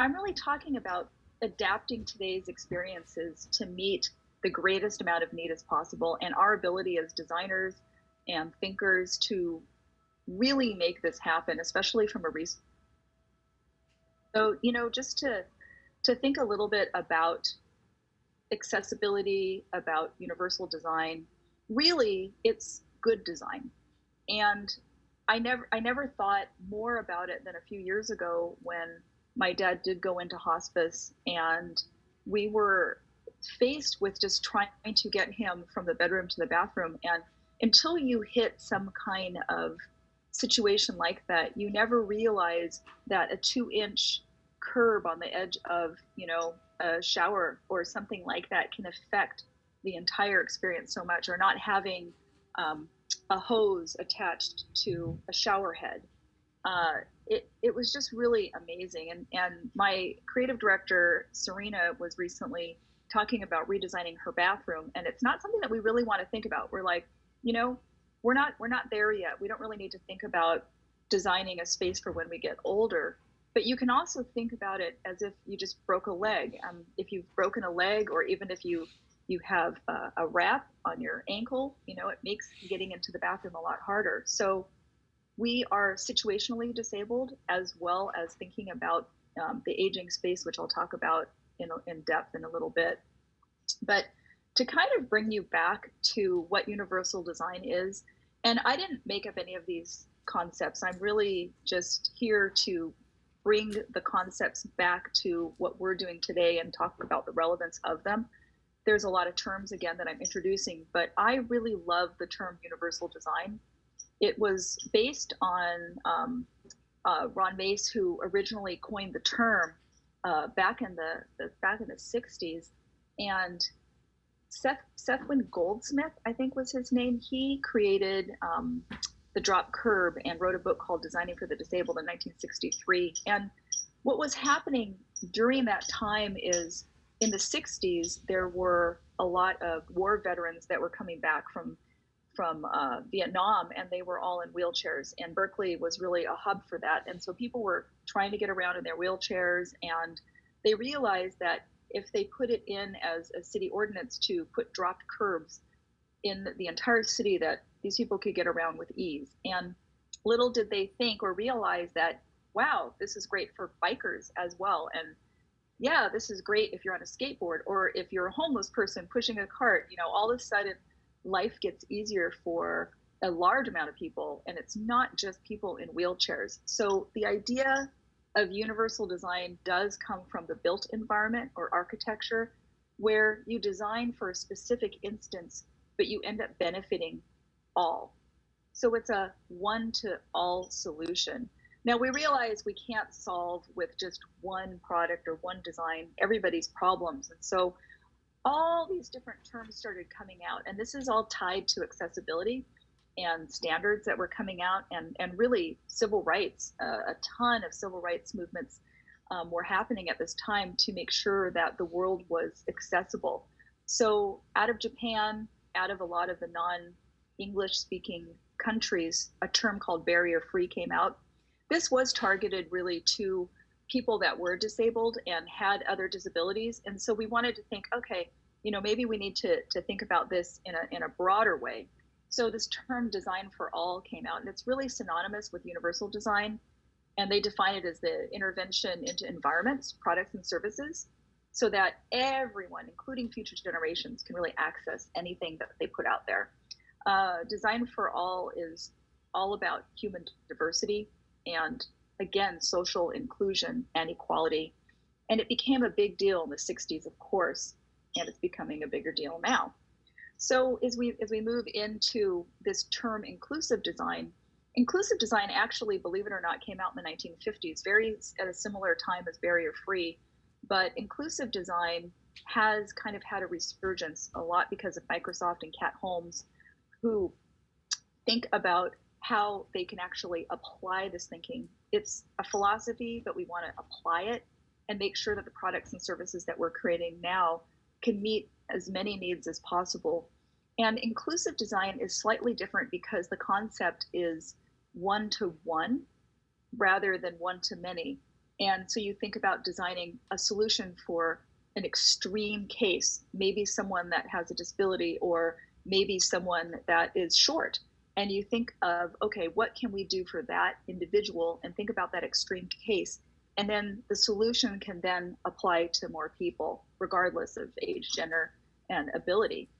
I'm really talking about adapting today's experiences to meet the greatest amount of need as possible and our ability as designers and thinkers to really make this happen, especially from a research. So, just to think a little bit about accessibility, about universal design, really it's good design. And I never thought more about it than a few years ago when my dad did go into hospice and we were faced with just trying to get him from the bedroom to the bathroom. And until you hit some kind of situation like that, you never realize that a 2-inch curb on the edge of, a shower or something like that can affect the entire experience so much, or not having a hose attached to a shower head. It was just really amazing. And my creative director, Serena, was recently talking about redesigning her bathroom. And it's not something that we really want to think about. We're like, you know, we're not there yet. We don't really need to think about designing a space for when we get older. But you can also think about it as if you just broke a leg. If you've broken a leg, or even if you have a wrap on your ankle, it makes getting into the bathroom a lot harder. So we are situationally disabled, as well as thinking about the aging space, which I'll talk about in depth in a little bit. But to kind of bring you back to what universal design is, and I didn't make up any of these concepts. I'm really just here to bring the concepts back to what we're doing today and talk about the relevance of them. There's a lot of terms again that I'm introducing, but I really love the term universal design. It was based on Ron Mace, who originally coined the term back in the 60s, and Sethwin Goldsmith, I think was his name. He created the drop curb and wrote a book called Designing for the Disabled in 1963. And what was happening during that time is, in the 60s, there were a lot of war veterans that were coming back from Vietnam, and they were all in wheelchairs. And Berkeley was really a hub for that. And so people were trying to get around in their wheelchairs, and they realized that if they put it in as a city ordinance to put dropped curbs in the entire city, that these people could get around with ease. And little did they think or realize that, wow, this is great for bikers as well. And yeah, this is great if you're on a skateboard, or if you're a homeless person pushing a cart. All of a sudden life gets easier for a large amount of people, and it's not just people in wheelchairs. So the idea of universal design does come from the built environment or architecture, where you design for a specific instance, but you end up benefiting all. So it's a one to all solution. Now we realize we can't solve with just one product or one design everybody's problems. And so all these different terms started coming out, and this is all tied to accessibility and standards that were coming out, and really civil rights. A ton of civil rights movements were happening at this time to make sure that the world was accessible. So out of Japan, out of a lot of the non-English speaking countries, a term called barrier free came out. This was targeted really to people that were disabled and had other disabilities. And so we wanted to think, okay, maybe we need to think about this in a broader way. So this term design for all came out, and it's really synonymous with universal design. And they define it as the intervention into environments, products, and services, so that everyone, including future generations, can really access anything that they put out there. Design for all is all about human diversity and, again, social inclusion and equality. And it became a big deal in the 60s, of course, and it's becoming a bigger deal now. So as we move into this term inclusive design actually, believe it or not, came out in the 1950s, very at a similar time as barrier free. But inclusive design has kind of had a resurgence a lot because of Microsoft and Cat Holmes, who think about how they can actually apply this thinking. It's a philosophy, but we want to apply it and make sure that the products and services that we're creating now can meet as many needs as possible. And inclusive design is slightly different because the concept is one to one rather than one to many. And so you think about designing a solution for an extreme case, maybe someone that has a disability or maybe someone that is short. And you think of, okay, what can we do for that individual, and think about that extreme case. And then the solution can then apply to more people, regardless of age, gender, and ability.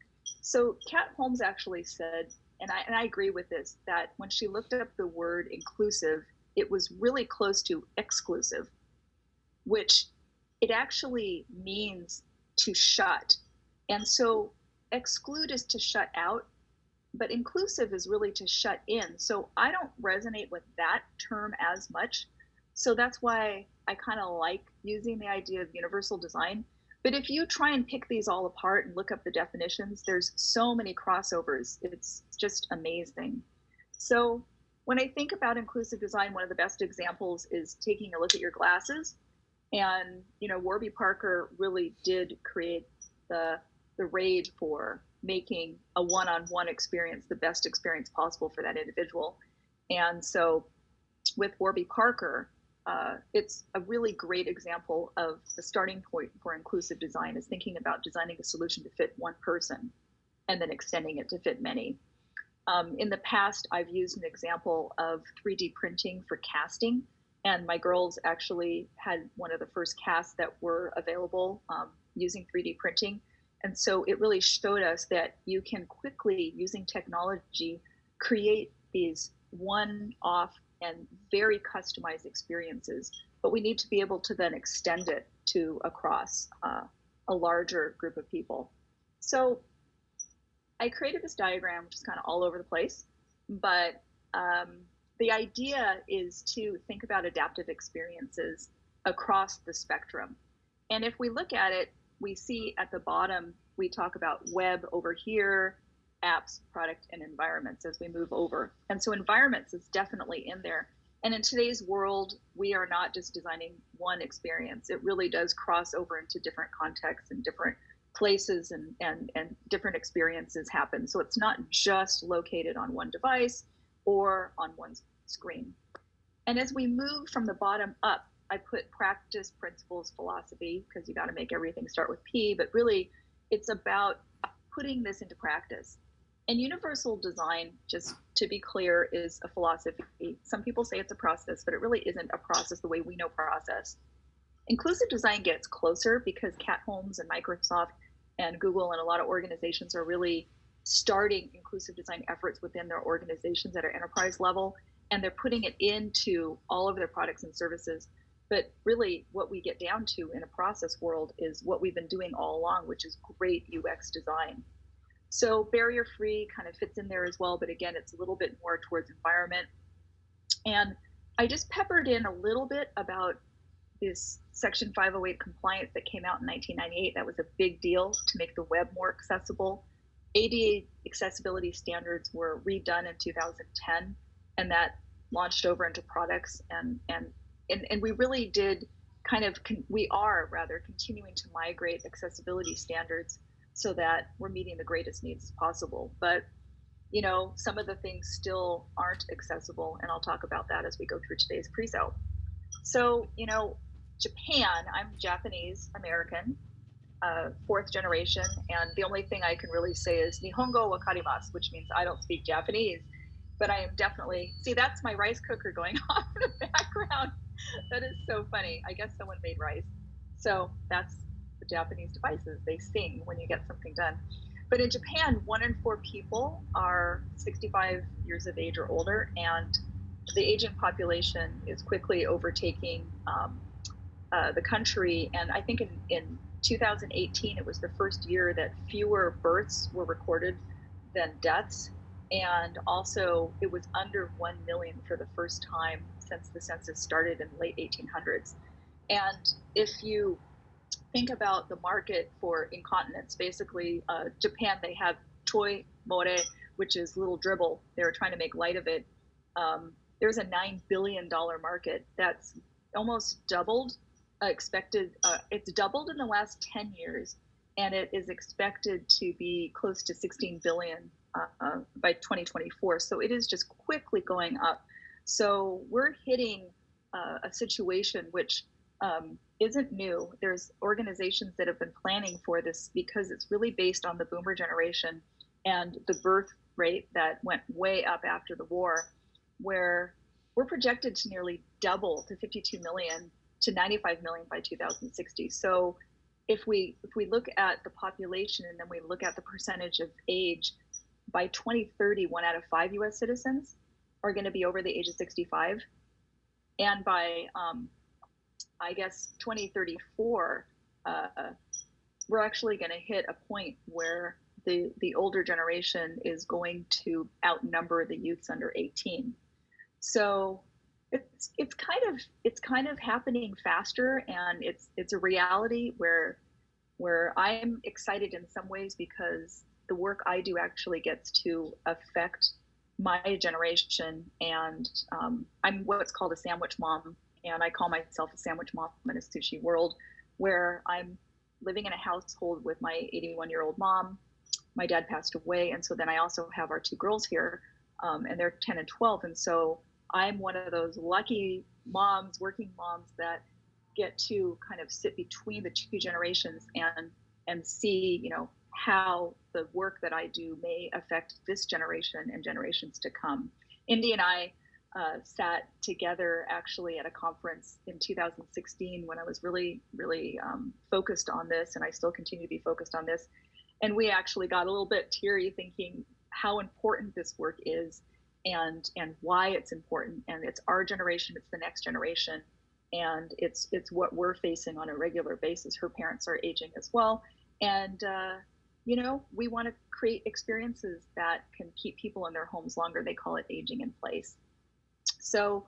So Kat Holmes actually said, and I agree with this, that when she looked up the word inclusive, it was really close to exclusive, which it actually means to shut. And so exclude is to shut out, but inclusive is really to shut in. So I don't resonate with that term as much. So that's why I kind of like using the idea of universal design. But if you try and pick these all apart and look up the definitions, there's so many crossovers. It's just amazing. So when I think about inclusive design, one of the best examples is taking a look at your glasses. And, Warby Parker really did create the rage for making a one-on-one experience the best experience possible for that individual. And so with Warby Parker, it's a really great example of the starting point for inclusive design is thinking about designing a solution to fit one person and then extending it to fit many. In the past, I've used an example of 3D printing for casting, and my girls actually had one of the first casts that were available using 3D printing. And so it really showed us that you can quickly, using technology, create these one-off and very customized experiences. But we need to be able to then extend it to across a larger group of people. So I created this diagram, which is kind of all over the place, but the idea is to think about adaptive experiences across the spectrum. And if we look at it, we see at the bottom, we talk about web over here, apps, product, and environments as we move over. And so environments is definitely in there. And in today's world, we are not just designing one experience. It really does cross over into different contexts and different places, and different experiences happen. So it's not just located on one device or on one screen. And as we move from the bottom up, I put practice, principles, philosophy, because you got to make everything start with P, but really it's about putting this into practice. And universal design, just to be clear, is a philosophy. Some people say it's a process, but it really isn't a process the way we know process. Inclusive design gets closer because Kat Holmes and Microsoft and Google and a lot of organizations are really starting inclusive design efforts within their organizations at an enterprise level, and they're putting it into all of their products and services. But really what we get down to in a process world is what we've been doing all along, which is great UX design. So barrier free kind of fits in there as well, but again, it's a little bit more towards environment. And I just peppered in a little bit about this Section 508 compliance that came out in 1998. That was a big deal to make the web more accessible. ADA accessibility standards were redone in 2010, and that launched over into products. And we really did we are rather continuing to migrate accessibility standards so that we're meeting the greatest needs possible. But some of the things still aren't accessible, and I'll talk about that as we go through today's pre-sale. So, Japan, I'm Japanese American, fourth generation, and the only thing I can really say is Nihongo wakarimasu, which means I don't speak Japanese, but I am definitely, see, that's my rice cooker going off in the background. That is so funny. I guess someone made rice. So that's the Japanese devices. They sing when you get something done. But in Japan, 1 in 4 people are 65 years of age or older, and the aging population is quickly overtaking the country. And I think in 2018, it was the first year that fewer births were recorded than deaths. And also, it was under 1 million for the first time since the census started in the late 1800s. And if you think about the market for incontinence, basically, Japan, they have choi more, which is little dribble. They were trying to make light of it. There's a $9 billion market that's almost doubled. It's doubled in the last 10 years, and it is expected to be close to 16 billion by 2024. So it is just quickly going up. So we're hitting a situation which isn't new. There's organizations that have been planning for this because it's really based on the boomer generation and the birth rate that went way up after the war, where we're projected to nearly double to 52 million to 95 million by 2060. So if we look at the population and then we look at the percentage of age, by 2030, 1 out of 5 U.S. citizens are going to be over the age of 65. And by, I guess, 2034, we're actually going to hit a point where the older generation is going to outnumber the youths under 18. So it's kind of happening faster, and it's a reality where I'm excited in some ways because the work I do actually gets to affect my generation, and I'm what's called a sandwich mom, and I call myself a sandwich mom in a sushi world, where I'm living in a household with my 81-year-old mom. My dad passed away, and so then I also have our 2 girls here, and they're 10 and 12, and so I'm one of those lucky moms, working moms, that get to kind of sit between the 2 generations and see, how the work that I do may affect this generation and generations to come. Indy and I sat together actually at a conference in 2016 when I was really, really focused on this, and I still continue to be focused on this. And we actually got a little bit teary thinking how important this work is and why it's important. And it's our generation, it's the next generation, and it's what we're facing on a regular basis. Her parents are aging as well. And we want to create experiences that can keep people in their homes longer. They call it aging in place. So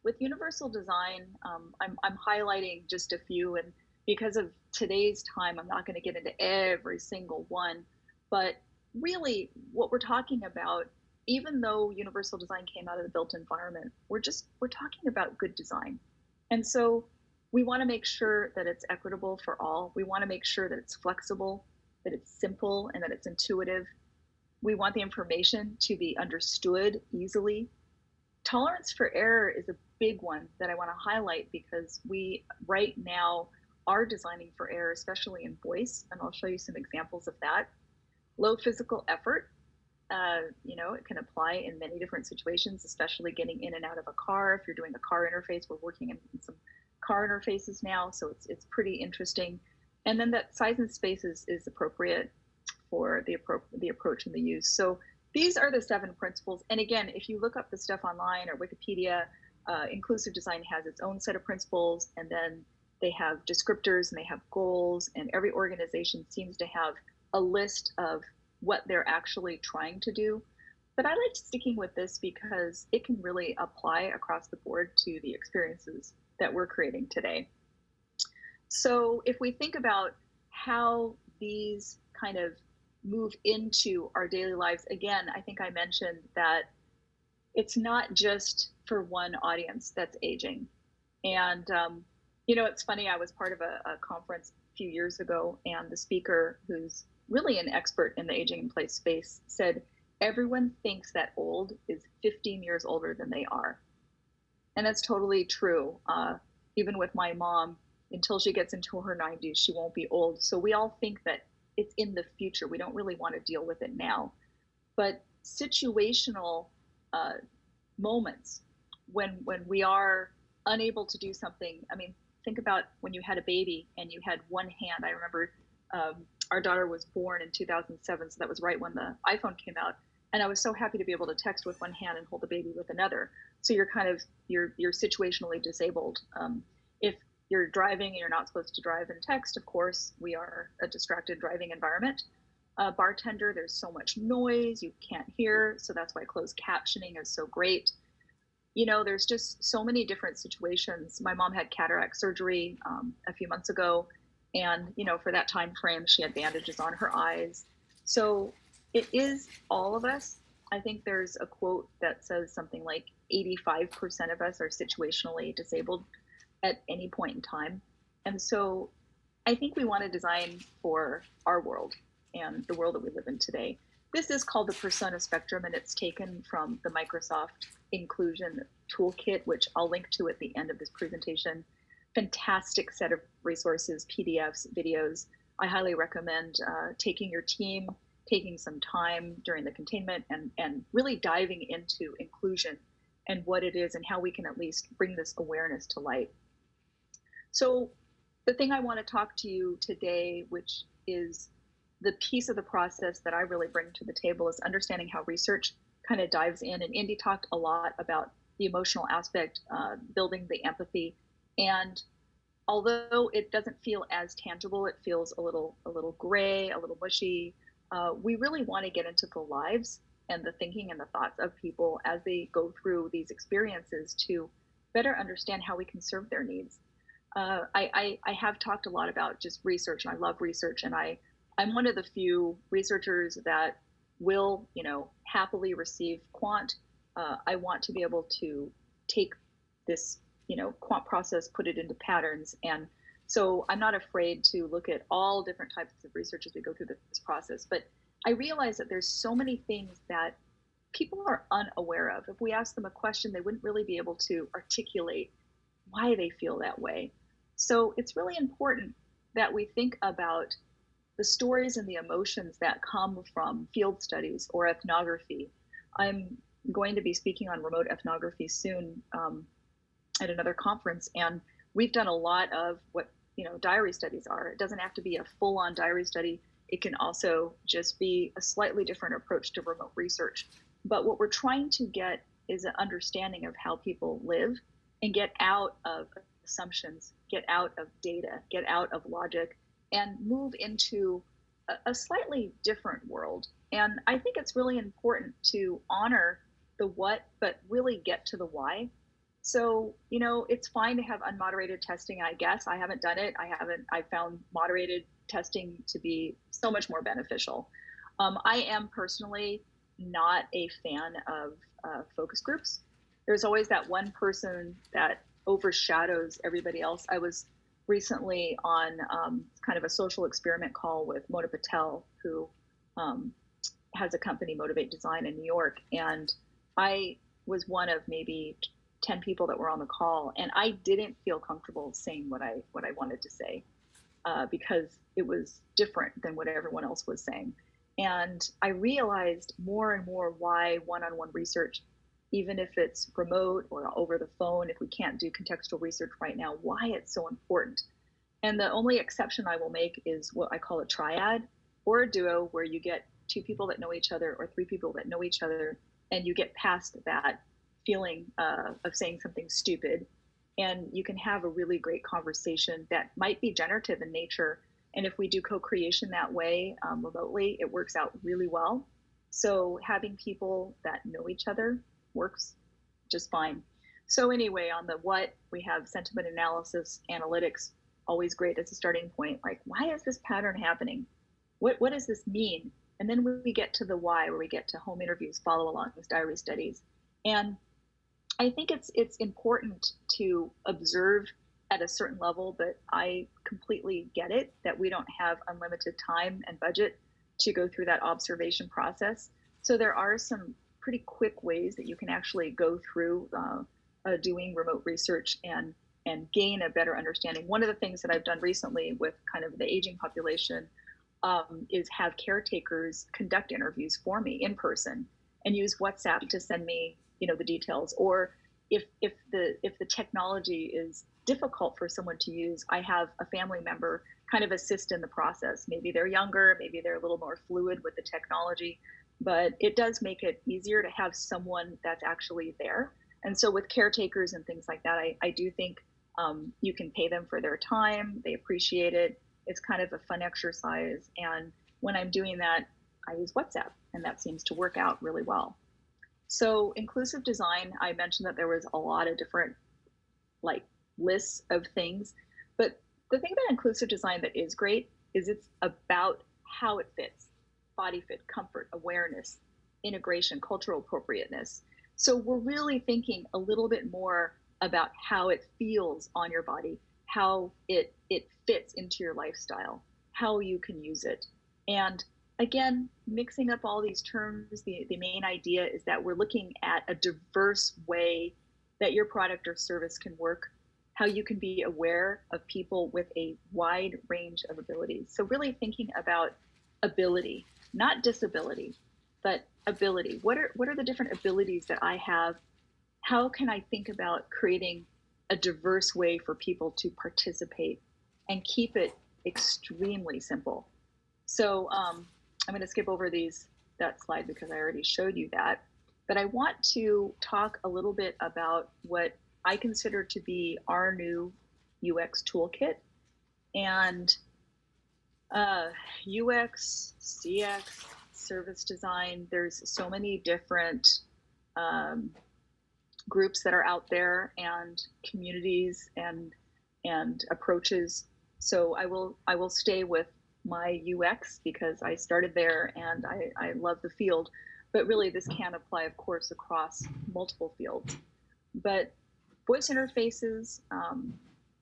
with universal design, I'm highlighting just a few, and because of today's time, I'm not going to get into every single one, but really what we're talking about, even though universal design came out of the built environment, we're talking about good design. And so we want to make sure that it's equitable for all. We want to make sure that it's flexible, that it's simple, and that it's intuitive. We want the information to be understood easily. Tolerance for error is a big one that I want to highlight because we right now are designing for error, especially in voice, and I'll show you some examples of that. Low physical effort. It can apply in many different situations, especially getting in and out of a car. If you're doing a car interface, we're working in some car interfaces now, so it's pretty interesting. And then that size and space is appropriate for the approach and the use. So these are the 7 principles. And again, if you look up the stuff online or Wikipedia, inclusive design has its own set of principles, and then they have descriptors and they have goals, and every organization seems to have a list of what they're actually trying to do. But I like sticking with this because it can really apply across the board to the experiences that we're creating today. So if we think about how these kind of move into our daily lives, again, I think I mentioned that it's not just for one audience that's aging. And, it's funny, I was part of a conference a few years ago, and the speaker, who's really an expert in the aging in place space, said, everyone thinks that old is 15 years older than they are. And that's totally true. Even with my mom, until she gets into her 90s, she won't be old. So we all think that it's in the future. We don't really want to deal with it now. But situational moments when we are unable to do something. I mean, think about when you had a baby and you had one hand. I remember our daughter was born in 2007, so that was right when the iPhone came out. And I was so happy to be able to text with one hand and hold the baby with another. So you're situationally disabled. If you're driving and you're not supposed to drive and text, of course, we are a distracted driving environment. Bartender, there's so much noise, you can't hear. So that's why closed captioning is so great. There's just so many different situations. My mom had cataract surgery a few months ago. And, for that time frame, she had bandages on her eyes. So it is all of us. I think there's a quote that says something like 85% of us are situationally disabled at any point in time. And so I think we want to design for our world and the world that we live in today. This is called the persona spectrum, and it's taken from the Microsoft inclusion toolkit, which I'll link to at the end of this presentation. Fantastic set of resources, PDFs, videos. I highly recommend taking your team, taking some time during the containment and really diving into inclusion and what it is and how we can at least bring this awareness to light. So the thing I want to talk to you today, which is the piece of the process that I really bring to the table, is understanding how research kind of dives in. And Indy talked a lot about the emotional aspect, building the empathy. And although it doesn't feel as tangible, it feels a little gray, a little mushy. We really want to get into the lives and the thinking and the thoughts of people as they go through these experiences to better understand how we can serve their needs. I have talked a lot about just research, and I love research, and I'm one of the few researchers that will, happily receive quant. I want to be able to take this, quant process, put it into patterns. And so I'm not afraid to look at all different types of research as we go through this process. But I realize that there's so many things that people are unaware of. If we ask them a question, they wouldn't really be able to articulate why they feel that way. So it's really important that we think about the stories and the emotions that come from field studies or ethnography. I'm going to be speaking on remote ethnography soon at another conference, and we've done a lot of what diary studies are. It doesn't have to be a full-on diary study. It can also just be a slightly different approach to remote research. But what we're trying to get is an understanding of how people live and get out of assumptions, get out of data, get out of logic, and move into a slightly different world. And I think it's really important to honor the what, but really get to the why. So, it's fine to have unmoderated testing, I guess. I haven't done it. I found moderated testing to be so much more beneficial. I am personally not a fan of focus groups. There's always that one person that overshadows everybody else. I was recently on kind of a social experiment call with Mona Patel, who has a company, Motivate Design, in New York. And I was one of maybe 10 people that were on the call, and I didn't feel comfortable saying what I wanted to say because it was different than what everyone else was saying. And I realized more and more why one-on-one research, even if it's remote or over the phone, if we can't do contextual research right now, why it's so important. And the only exception I will make is what I call a triad or a duo, where you get 2 people that know each other or 3 people that know each other, and you get past that feeling of saying something stupid, and you can have a really great conversation that might be generative in nature. And if we do co-creation that way remotely, it works out really well. So having people that know each other works just fine. So anyway, on the what, we have sentiment analysis, analytics, always great as a starting point. Like, why is this pattern happening? What does this mean? And then we get to the why, where we get to home interviews, follow-alongs, diary studies. And I think it's important to observe at a certain level, but I completely get it that we don't have unlimited time and budget to go through that observation process. So there are some pretty quick ways that you can actually go through doing remote research and gain a better understanding. One of the things that I've done recently with kind of the aging population is have caretakers conduct interviews for me in person and use WhatsApp to send me the details. Or if the technology is difficult for someone to use, I have a family member kind of assist in the process. Maybe they're younger, maybe they're a little more fluid with the technology, but it does make it easier to have someone that's actually there. And so with caretakers and things like that, I do think you can pay them for their time. They appreciate it. It's kind of a fun exercise. And when I'm doing that, I use WhatsApp, and that seems to work out really well. So inclusive design, I mentioned that there was a lot of different lists of things, but the thing about inclusive design that is great is it's about how it fits: body fit, comfort, awareness, integration, cultural appropriateness. So we're really thinking a little bit more about how it feels on your body, how it fits into your lifestyle, how you can use it. And again, mixing up all these terms, the main idea is that we're looking at a diverse way that your product or service can work, how you can be aware of people with a wide range of abilities. So really thinking about ability, not disability, but ability. What are the different abilities that I have? How can I think about creating a diverse way for people to participate and keep it extremely simple? So I'm going to skip over that slide because I already showed you that. But I want to talk a little bit about what I consider to be our new UX toolkit. And UX, CX, service design, there's so many different groups that are out there and communities and approaches. So I will stay with my UX because I started there and I love the field, but really this can apply, of course, across multiple fields. But voice interfaces,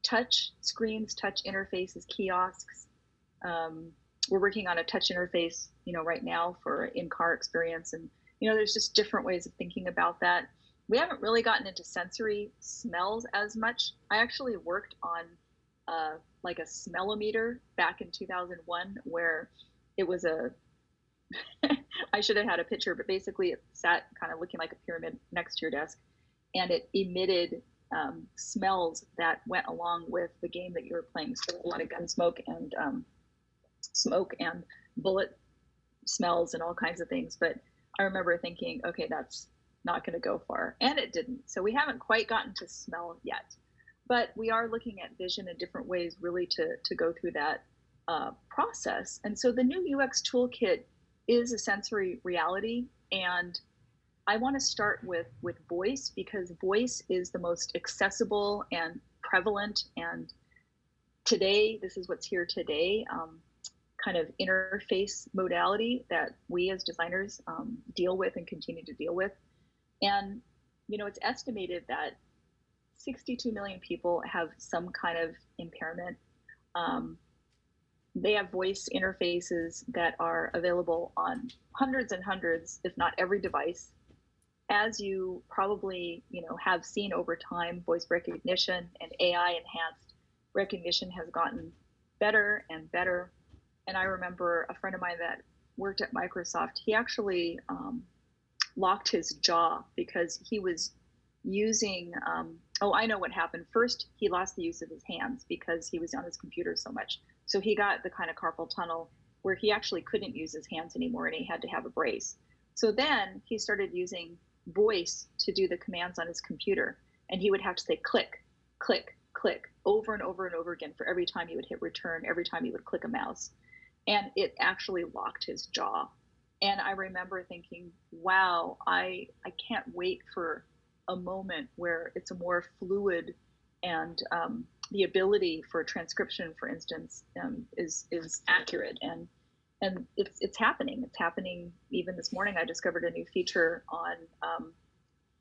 touch screens, touch interfaces, kiosks. We're working on a touch interface, right now for in-car experience, and there's just different ways of thinking about that. We haven't really gotten into sensory smells as much. I actually worked on like a smellometer back in 2001, where it was I should have had a picture, but basically it sat kind of looking like a pyramid next to your desk, and it emitted smells that went along with the game that you were playing. So a lot of gun smoke and bullet smells and all kinds of things. But I remember thinking, okay, that's not going to go far, and it didn't. So we haven't quite gotten to smell yet, but we are looking at vision in different ways, really to go through that process. And so the new UX toolkit is a sensory reality, and I want to start with voice, because voice is the most accessible and prevalent, and today, this is what's here today, kind of interface modality that we as designers deal with and continue to deal with. And it's estimated that 62 million people have some kind of impairment. They have voice interfaces that are available on hundreds and hundreds, if not every device. As you probably have seen over time, voice recognition and AI enhanced recognition has gotten better and better. And I remember a friend of mine that worked at Microsoft, he actually locked his jaw because he was using, I know what happened. First, he lost the use of his hands because he was on his computer so much. So he got the kind of carpal tunnel where he actually couldn't use his hands anymore and he had to have a brace. So then he started using voice to do the commands on his computer. And he would have to say click, click, click over and over and over again for every time he would hit return, every time he would click a mouse. And it actually locked his jaw. And I remember thinking, wow, I can't wait for a moment where it's a more fluid and the ability for transcription, for instance, is accurate. And it's happening. It's happening. Even this morning, I discovered a new feature on,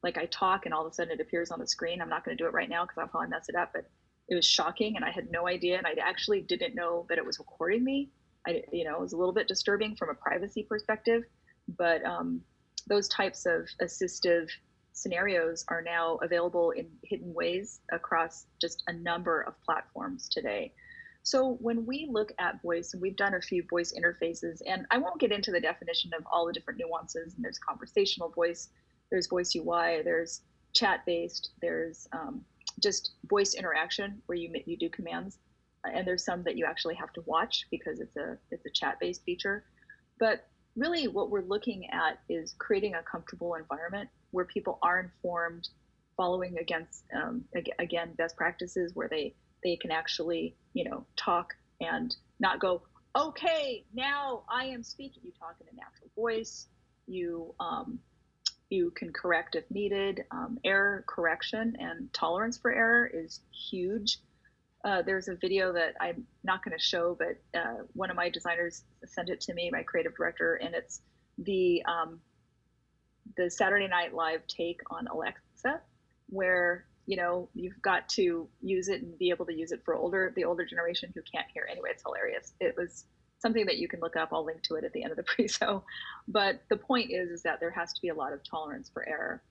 like I talk and all of a sudden it appears on the screen. I'm not going to do it right now because I'll probably mess it up, but it was shocking and I had no idea. And I actually didn't know that it was recording me. It was a little bit disturbing from a privacy perspective, but those types of assistive scenarios are now available in hidden ways across just a number of platforms today. So when we look at voice, and we've done a few voice interfaces, and I won't get into the definition of all the different nuances, and there's conversational voice, there's voice UI, there's chat-based, there's just voice interaction where you do commands. And there's some that you actually have to watch because it's a chat-based feature. But really what we're looking at is creating a comfortable environment where people are informed, following against, again, best practices where they can actually, talk and not go, okay, now I am speaking. You talk in a natural voice. You can correct if needed. Error correction and tolerance for error is huge. There's a video that I'm not going to show, but one of my designers sent it to me, my creative director, and it's the Saturday Night Live take on Alexa, where you've got to use it and be able to use it for the older generation who can't hear. Anyway, it's hilarious. It was something that you can look up. I'll link to it at the end of the pre-show. But the point is that there has to be a lot of tolerance for error.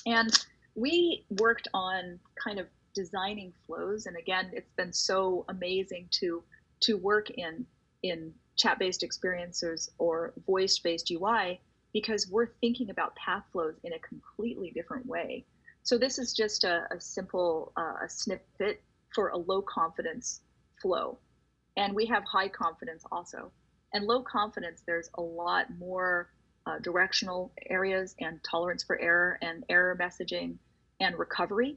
And we worked on kind of designing flows. And again, it's been so amazing to work in chat-based experiences or voice-based UI, because we're thinking about path flows in a completely different way. So this is just a simple a snippet for a low confidence flow. And we have high confidence also. And low confidence, there's a lot more directional areas and tolerance for error and error messaging and recovery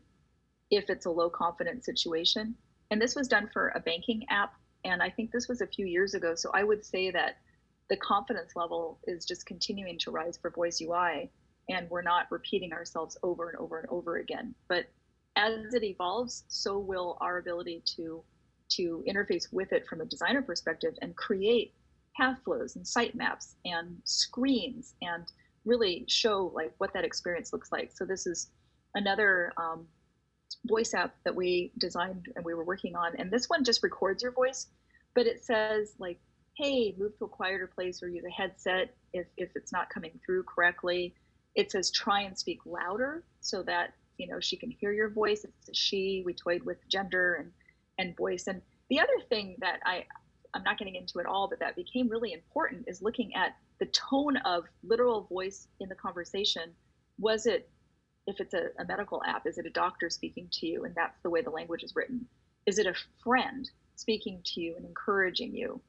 if it's a low confidence situation. And this was done for a banking app. And I think this was a few years ago. So I would say that the confidence level is just continuing to rise for voice UI, and we're not repeating ourselves over and over and over again. But as it evolves, so will our ability to interface with it from a designer perspective and create path flows and sitemaps and screens and really show like what that experience looks like. So this is another voice app that we designed and we were working on. And this one just records your voice, but it says like, hey, move to a quieter place or use a headset if it's not coming through correctly. It says try and speak louder so that, you know, she can hear your voice. It's a she. We toyed with gender and voice. And the other thing that I'm not getting into it all, but that became really important is looking at the tone of literal voice in the conversation. Was it, if it's a medical app, is it a doctor speaking to you and that's the way the language is written? Is it a friend speaking to you and encouraging you?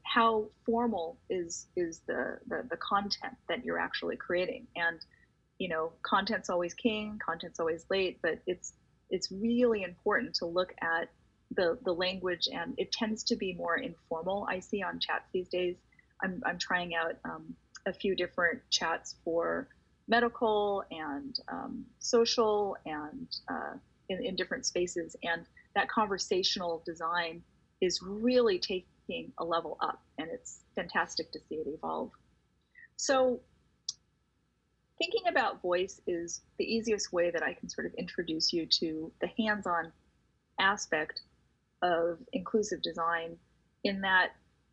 How formal is the content that you're actually creating? And, you know, content's always king, content's always late, but it's really important to look at the language, and it tends to be more informal. I see on chats these days. I'm trying out a few different chats for medical and social and in different spaces, and that conversational design is really taking a level up, and it's fantastic to see it evolve. So thinking about voice is the easiest way that I can sort of introduce you to the hands-on aspect of inclusive design, in that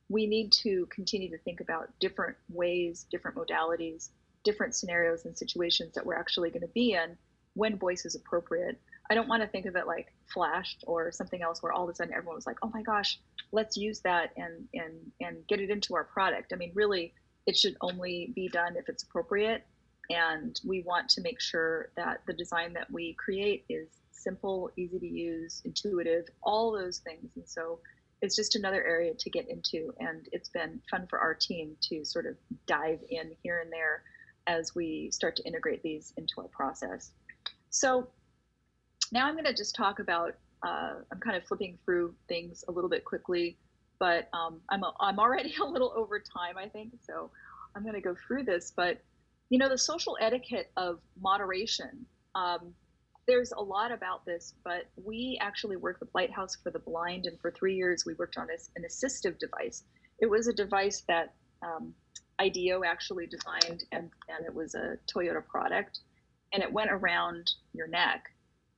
we need to continue to think about different ways, different modalities, different scenarios and situations that we're actually going to be in when voice is appropriate. I don't want to think of it like Flash or something else where all of a sudden everyone was like, oh my gosh, let's use that and get it into our product. I mean, really, it should only be done if it's appropriate. And we want to make sure that the design that we create is simple, easy to use, intuitive, all those things. And so it's just another area to get into. And it's been fun for our team to sort of dive in here and there as we start to integrate these into our process. So now I'm going to just talk about, I'm kind of flipping through things a little bit quickly, but I'm already a little over time, I think. So I'm going to go through this, but you know, the social etiquette of moderation, there's a lot about this, but we actually work with Lighthouse for the Blind, and for 3 years we worked on an assistive device. It was a device that IDEO actually designed, and it was a Toyota product, and it went around your neck.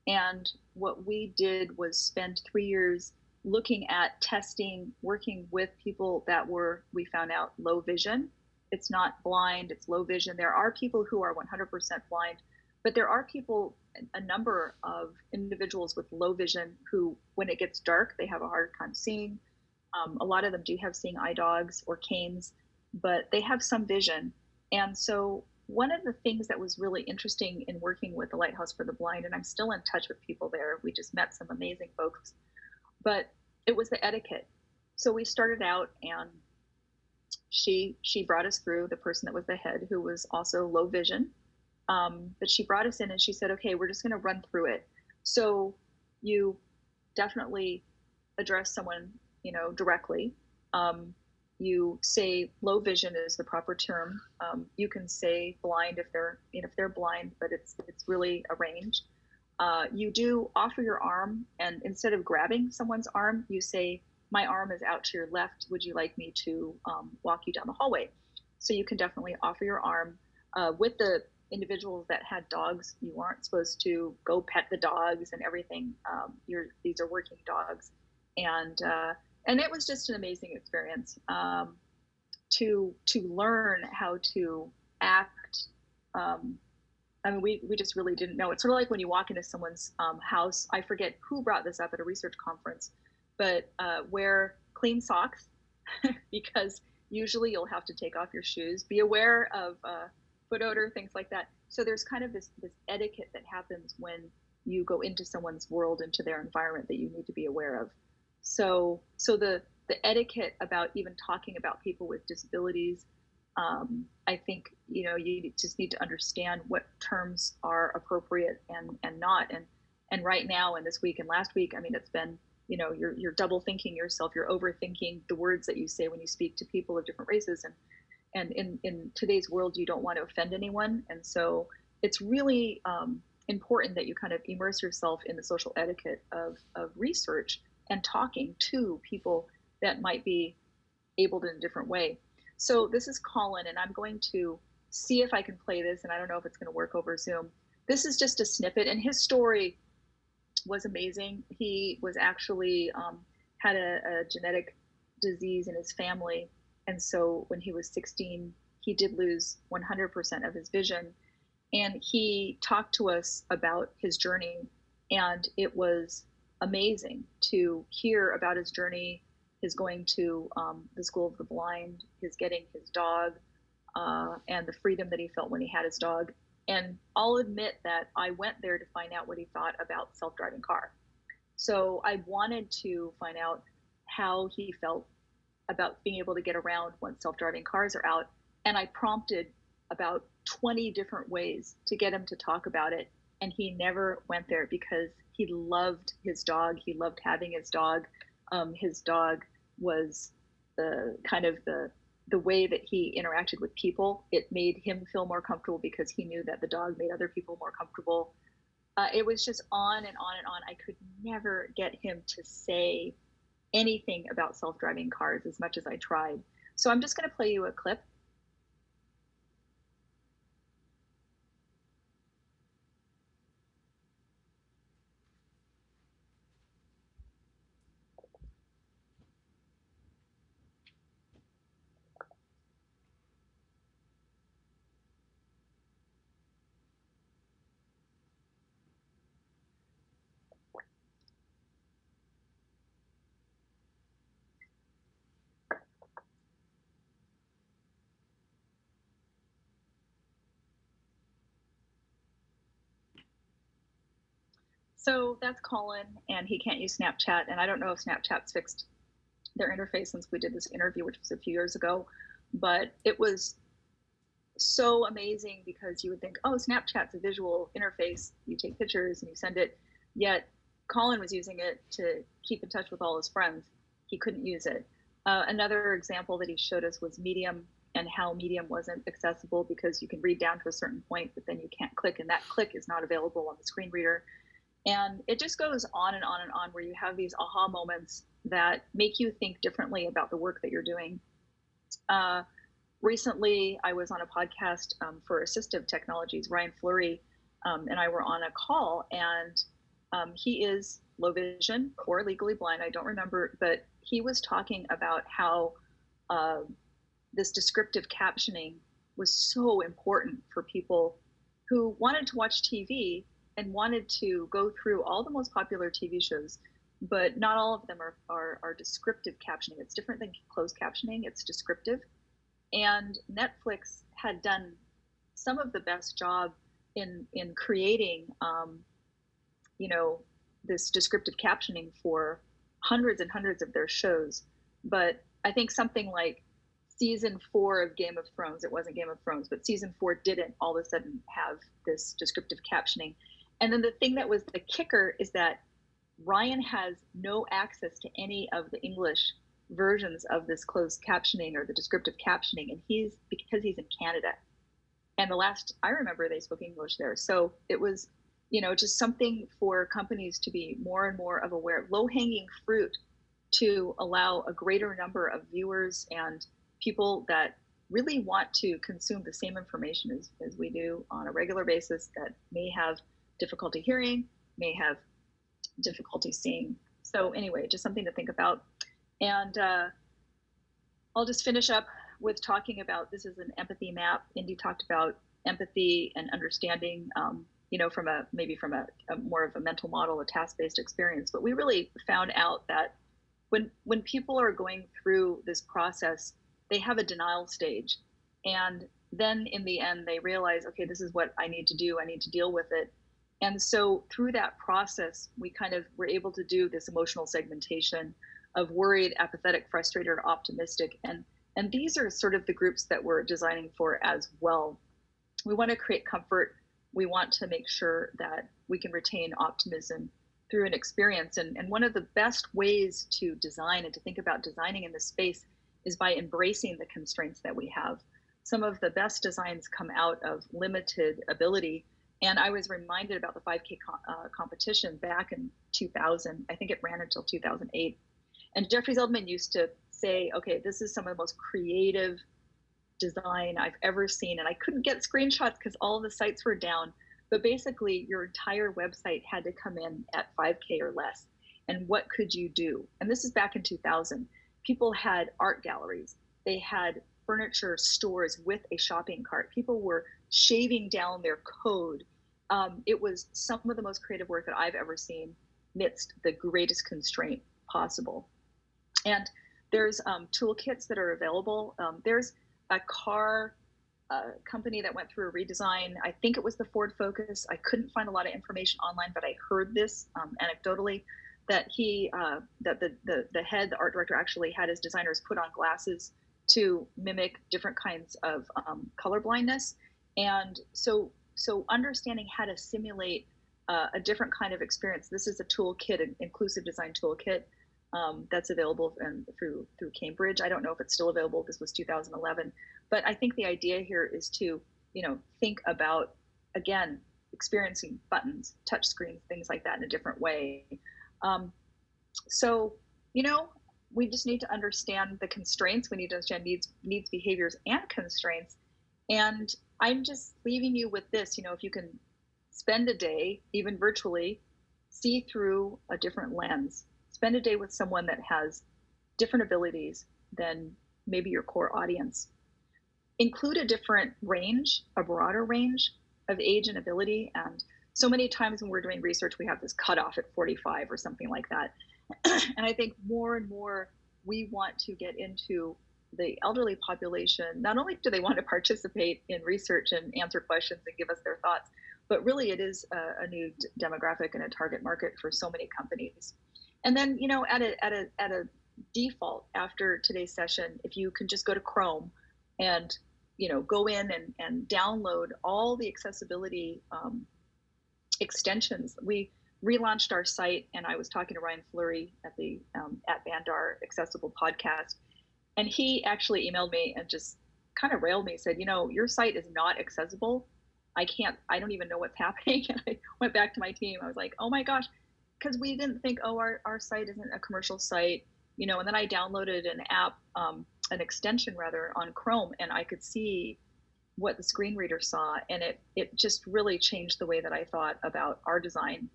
And what we did was spend 3 years looking at testing, working with people that were, we found out, low vision. It's not blind, it's low vision. There are people who are 100% blind, but there are people, a number of individuals with low vision who, when it gets dark, they have a hard time seeing. A lot of them do have seeing eye dogs or canes, but they have some vision. And so one of the things that was really interesting in working with the Lighthouse for the Blind, and I'm still in touch with people there, we just met some amazing folks, but it was the etiquette. So we started out, and she brought us through, the person that was the head, who was also low vision. But she brought us in and she said, okay, we're just going to run through it. So you definitely address someone, you know, directly. You say low vision is the proper term. You can say blind if they're blind, but it's really a range. You do offer your arm, and instead of grabbing someone's arm, you say, my arm is out to your left. Would you like me to walk you down the hallway? So you can definitely offer your arm. With the individuals that had dogs, you aren't supposed to go pet the dogs and everything. These are working dogs, and And it was just an amazing experience, to learn how to act. I mean, we just really didn't know. It's sort of like when you walk into someone's house. I forget who brought this up at a research conference, but wear clean socks because usually you'll have to take off your shoes. Be aware of foot odor, things like that. So there's kind of this etiquette that happens when you go into someone's world, into their environment, that you need to be aware of. So the etiquette about even talking about people with disabilities, I think, you just need to understand what terms are appropriate and not. And right now, and this week and last week, I mean, it's been, you're double thinking yourself, you're overthinking the words that you say when you speak to people of different races. And in today's world, you don't want to offend anyone. And so it's really important that you kind of immerse yourself in the social etiquette of research and talking to people that might be abled in a different way. So this is Colin, and I'm going to see if I can play this, and I don't know if it's going to work over Zoom. This is just a snippet, and his story was amazing. He was actually had a genetic disease in his family, and so when he was 16, he did lose 100% of his vision. And he talked to us about his journey, and it was amazing to hear about his journey, his going to the School of the Blind, his getting his dog, and the freedom that he felt when he had his dog. And I'll admit that I went there to find out what he thought about self-driving car. So I wanted to find out how he felt about being able to get around once self-driving cars are out. And I prompted about 20 different ways to get him to talk about it. And he never went there because he loved his dog. He loved having his dog. His dog was the kind of the way that he interacted with people. It made him feel more comfortable because he knew that the dog made other people more comfortable. It was just on and on and on. I could never get him to say anything about self-driving cars as much as I tried. So I'm just going to play you a clip. So that's Colin, and he can't use Snapchat. And I don't know if Snapchat's fixed their interface since we did this interview, which was a few years ago. But it was so amazing because you would think, oh, Snapchat's a visual interface. You take pictures and you send it. Yet Colin was using it to keep in touch with all his friends. He couldn't use it. Another example that he showed us was Medium, and how Medium wasn't accessible because you can read down to a certain point, but then you can't click, and that click is not available on the screen reader. And it just goes on and on and on, where you have these aha moments that make you think differently about the work that you're doing. Recently, I was on a podcast for assistive technologies. Ryan Fleury and I were on a call, and he is low vision or legally blind. I don't remember, but he was talking about how this descriptive captioning was so important for people who wanted to watch TV and wanted to go through all the most popular TV shows, but not all of them are descriptive captioning. It's different than closed captioning. It's descriptive. And Netflix had done some of the best job in creating, this descriptive captioning for hundreds and hundreds of their shows. But I think something like season 4 of Game of Thrones, it wasn't Game of Thrones, but season 4 didn't all of a sudden have this descriptive captioning. And then the thing that was the kicker is that Ryan has no access to any of the English versions of this closed captioning or the descriptive captioning, and because he's in Canada, and the last I remember they spoke English there. So it was just something for companies to be more and more of aware, low-hanging fruit, to allow a greater number of viewers and people that really want to consume the same information as we do on a regular basis, that may have difficulty hearing, may have difficulty seeing. So anyway, just something to think about. And I'll just finish up with talking about, this is an empathy map. Indy talked about empathy and understanding, from a more of a mental model, a task-based experience. But we really found out that when people are going through this process, they have a denial stage. And then in the end, they realize, okay, this is what I need to do. I need to deal with it. And so through that process, we kind of were able to do this emotional segmentation of worried, apathetic, frustrated, or optimistic. And these are sort of the groups that we're designing for as well. We want to create comfort. We want to make sure that we can retain optimism through an experience. And one of the best ways to design and to think about designing in this space is by embracing the constraints that we have. Some of the best designs come out of limited ability. And I was reminded about the 5K competition back in 2000. I think it ran until 2008. And Jeffrey Zeldman used to say, okay, this is some of the most creative design I've ever seen. And I couldn't get screenshots because all of the sites were down. But basically, your entire website had to come in at 5K or less. And what could you do? And this is back in 2000. People had art galleries. They had furniture stores with a shopping cart. People were shaving down their code. It was some of the most creative work that I've ever seen amidst the greatest constraint possible. And there's toolkits that are available. There's a car company that went through a redesign. I think it was the Ford Focus. I couldn't find a lot of information online, but I heard this anecdotally, that the head, the art director, actually had his designers put on glasses to mimic different kinds of color blindness. And so understanding how to simulate a different kind of experience. This is a toolkit, an inclusive design toolkit that's available through Cambridge. I don't know if it's still available. This was 2011. But I think the idea here is to, think about, again, experiencing buttons, touch screens, things like that in a different way. We just need to understand the constraints. We need to understand needs, behaviors, and constraints. And I'm just leaving you with this, if you can spend a day, even virtually, see through a different lens, spend a day with someone that has different abilities than maybe your core audience. Include a different range, a broader range of age and ability. And so many times when we're doing research, we have this cutoff at 45 or something like that. And I think more and more we want to get into the elderly population. Not only do they want to participate in research and answer questions and give us their thoughts, but really it is a new demographic and a target market for so many companies. And then, at a default after today's session, if you can just go to Chrome and, go in and download all the accessibility extensions. We relaunched our site, and I was talking to Ryan Fleury at the at Bandar Accessible podcast, and he actually emailed me and just kind of railed me, said, your site is not accessible. I don't even know what's happening. And I went back to my team. I was like, oh my gosh, because we didn't think, our site isn't a commercial site, and then I downloaded an app, an extension rather, on Chrome, and I could see what the screen reader saw, and it just really changed the way that I thought about our design.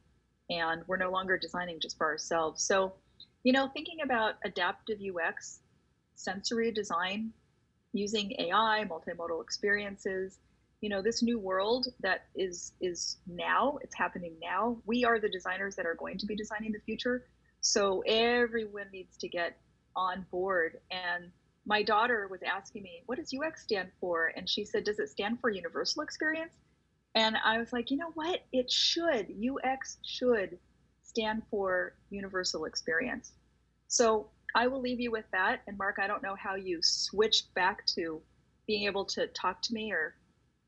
And we're no longer designing just for ourselves. So, thinking about adaptive UX, sensory design, using AI, multimodal experiences, this new world that is now, it's happening now. We are the designers that are going to be designing the future. So everyone needs to get on board. And my daughter was asking me, what does UX stand for? And she said, does it stand for universal experience? And I was like, you know what? It should. UX should stand for universal experience. So I will leave you with that. And Mark, I don't know how you switched back to being able to talk to me or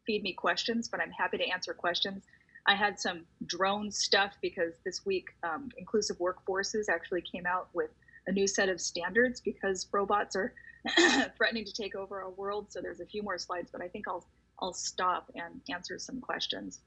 feed me questions, but I'm happy to answer questions. I had some drone stuff because this week, Inclusive Workforces actually came out with a new set of standards because robots are threatening to take over our world. So there's a few more slides, but I think I'll stop and answer some questions.